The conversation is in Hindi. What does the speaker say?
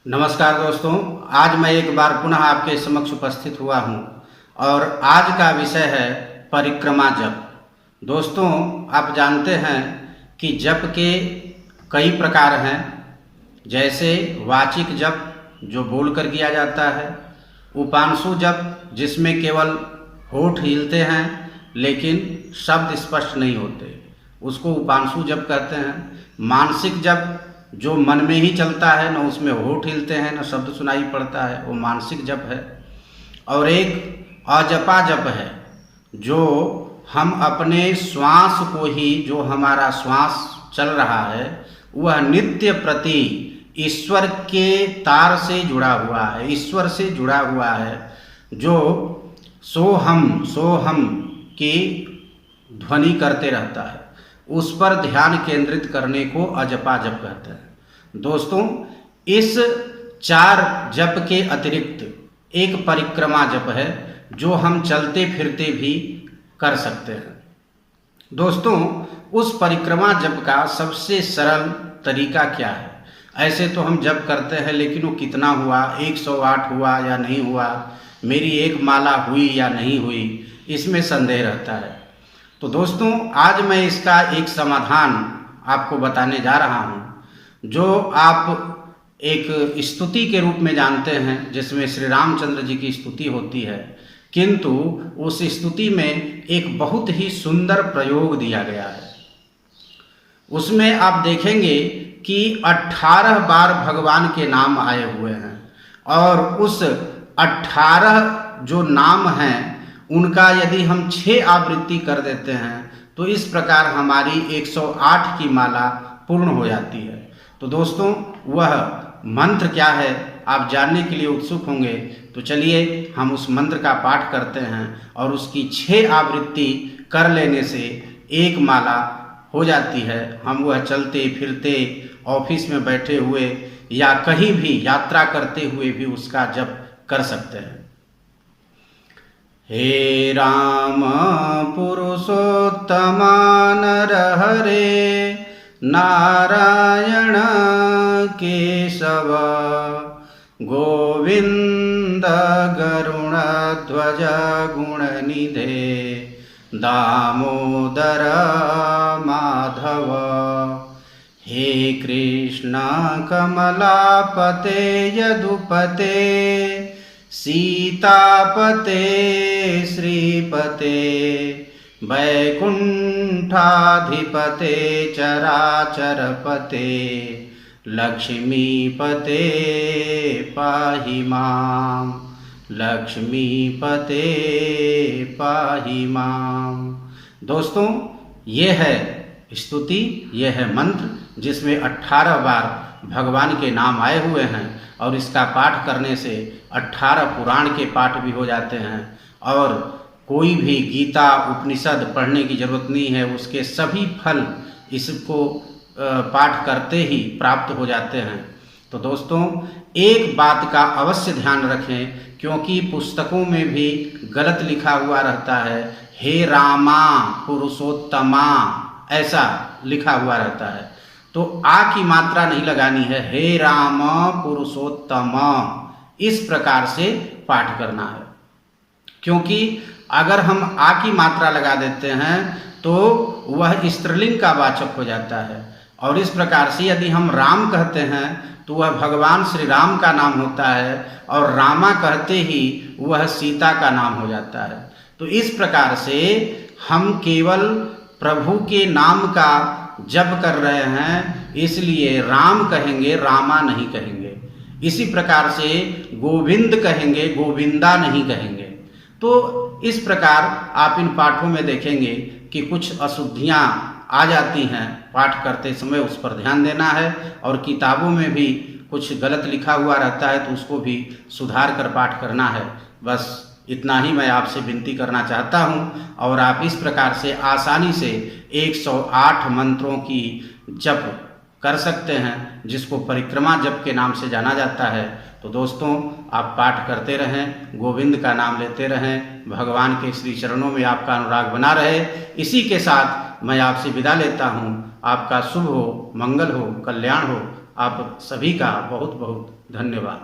नमस्कार दोस्तों, आज मैं एक बार पुनः आपके समक्ष उपस्थित हुआ हूँ और आज का विषय है परिक्रमा जप। दोस्तों, आप जानते हैं कि जप के कई प्रकार हैं, जैसे वाचिक जप जो बोलकर किया जाता है, उपांशु जप जिसमें केवल होठ हिलते हैं लेकिन शब्द स्पष्ट नहीं होते, उसको उपांशु जप कहते हैं। मानसिक जप जो मन में ही चलता है, न उसमें होठ हिलते हैं न शब्द सुनाई पड़ता है, वो मानसिक जप है। और एक अजपा जप है जो हम अपने श्वास को ही, जो हमारा श्वास चल रहा है वह नित्य प्रति ईश्वर के तार से जुड़ा हुआ है, ईश्वर से जुड़ा हुआ है, जो सोहम की ध्वनि करते रहता है, उस पर ध्यान केंद्रित करने को अजपा जप कहते हैं। दोस्तों, इस 4 जप के अतिरिक्त एक परिक्रमा जप है जो हम चलते फिरते भी कर सकते हैं। दोस्तों, उस परिक्रमा जप का सबसे सरल तरीका क्या है? ऐसे तो हम जप करते हैं, लेकिन वो कितना हुआ, 108 हुआ या नहीं हुआ, मेरी एक माला हुई या नहीं हुई, इसमें संदेह रहता है। तो दोस्तों, आज मैं इसका एक समाधान आपको बताने जा रहा हूँ, जो आप एक स्तुति के रूप में जानते हैं, जिसमें श्री रामचंद्र जी की स्तुति होती है, किंतु उस स्तुति में एक बहुत ही सुंदर प्रयोग दिया गया है। उसमें आप देखेंगे कि 18 बार भगवान के नाम आए हुए हैं, और उस 18 जो नाम हैं उनका यदि हम 6 आवृत्ति कर देते हैं तो इस प्रकार हमारी 108 की माला पूर्ण हो जाती है। तो दोस्तों, वह मंत्र क्या है आप जानने के लिए उत्सुक होंगे, तो चलिए हम उस मंत्र का पाठ करते हैं और उसकी 6 आवृत्ति कर लेने से एक माला हो जाती है। हम वह चलते फिरते, ऑफिस में बैठे हुए या कहीं भी यात्रा करते हुए भी उसका जप कर सकते हैं। हे राम पुरुषोत्तम नरहरे नारायण केशव गोविंद गरुणध्वज गुणनिधे दामोदर माधव। हे कृष्ण कमलापते यदुपते सीतापते श्रीपते वैकुंठाधिपते चराचरपते लक्ष्मीपते पाहि मां, लक्ष्मीपते पाहि मां। दोस्तों, ये है स्तुति, ये है मंत्र जिसमें 18 बार भगवान के नाम आए हुए हैं, और इसका पाठ करने से 18 पुराण के पाठ भी हो जाते हैं, और कोई भी गीता उपनिषद पढ़ने की जरूरत नहीं है, उसके सभी फल इसको पाठ करते ही प्राप्त हो जाते हैं। तो दोस्तों, एक बात का अवश्य ध्यान रखें, क्योंकि पुस्तकों में भी गलत लिखा हुआ रहता है, हे रामा पुरुषोत्तमा ऐसा लिखा हुआ रहता है। तो आ की मात्रा नहीं लगानी है, हे राम पुरुषोत्तम, इस प्रकार से पाठ करना है। क्योंकि अगर हम आ की मात्रा लगा देते हैं तो वह स्त्रीलिंग का वाचक हो जाता है, और इस प्रकार से यदि हम राम कहते हैं तो वह भगवान श्री राम का नाम होता है, और रामा कहते ही वह सीता का नाम हो जाता है। तो इस प्रकार से हम केवल प्रभु के नाम का जप कर रहे हैं, इसलिए राम कहेंगे, रामा नहीं कहेंगे। इसी प्रकार से गोविंद कहेंगे, गोविंदा नहीं कहेंगे। तो इस प्रकार आप इन पाठों में देखेंगे कि कुछ अशुद्धियाँ आ जाती हैं पाठ करते समय, उस पर ध्यान देना है। और किताबों में भी कुछ गलत लिखा हुआ रहता है तो उसको भी सुधार कर पाठ करना है। बस इतना ही मैं आपसे विनती करना चाहता हूँ, और आप इस प्रकार से आसानी से 108 मंत्रों की जप कर सकते हैं, जिसको परिक्रमा जप के नाम से जाना जाता है। तो दोस्तों, आप पाठ करते रहें, गोविंद का नाम लेते रहें, भगवान के श्री चरणों में आपका अनुराग बना रहे। इसी के साथ मैं आपसे विदा लेता हूँ। आपका शुभ हो, मंगल हो, कल्याण हो। आप सभी का बहुत बहुत धन्यवाद।